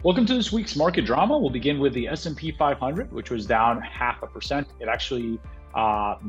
Welcome to this week's market drama. We'll begin with the S&P 500, which was down 0.5%. It actually,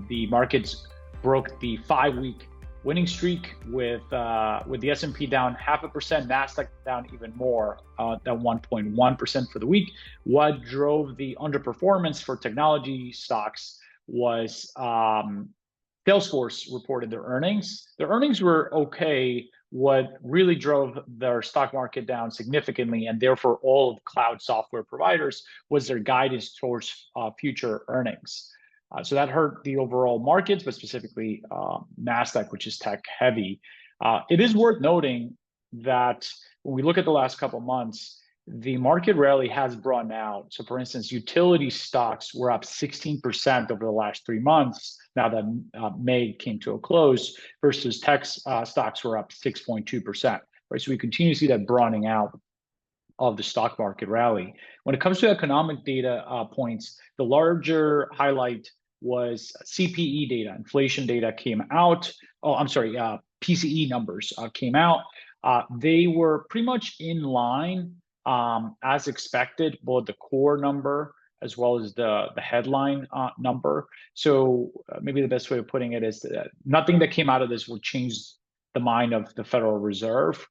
the markets broke the 5-week winning streak with the S&P down 0.5%, Nasdaq down even more, down 1.1% for the week. What drove the underperformance for technology stocks was Salesforce reported their earnings. Their earnings were okay. What really drove their stock market down significantly, and therefore all of cloud software providers, was their guidance towards future earnings. So that hurt the overall markets, but specifically Nasdaq, which is tech heavy. It is worth noting that when we look at the last couple of months, the market rally has broadened out. So for instance, utility stocks were up 16% over the last 3 months, now that May came to a close, versus tech stocks were up 6.2%, right? So we continue to see that broadening out of the stock market rally. When it comes to economic data points, the larger highlight was CPE data, inflation data came out. PCE numbers came out. They were pretty much in line as expected, both the core number as well as the headline number. So maybe the best way of putting it is that nothing that came out of this will change the mind of the Federal Reserve.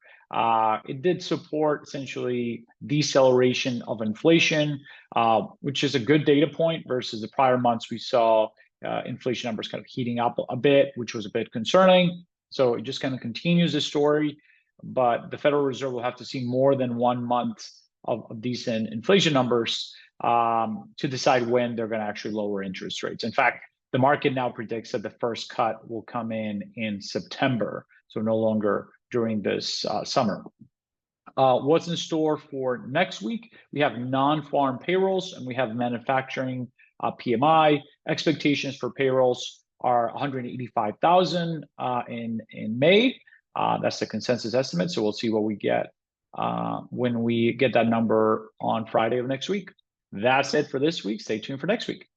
It did support essentially deceleration of inflation, which is a good data point versus the prior months we saw inflation numbers kind of heating up a bit, which was a bit concerning. So it just kind of continues the story. But the Federal Reserve will have to see more than 1 month of decent inflation numbers to decide when they're going to actually lower interest rates. In fact, the market now predicts that the first cut will come in September, so no longer during this summer. What's in store for next week? We have non-farm payrolls and we have manufacturing PMI. Expectations for payrolls are 185,000 in May. That's the consensus estimate. So we'll see what we get when we get that number on Friday of next week. That's it for this week. Stay tuned for next week.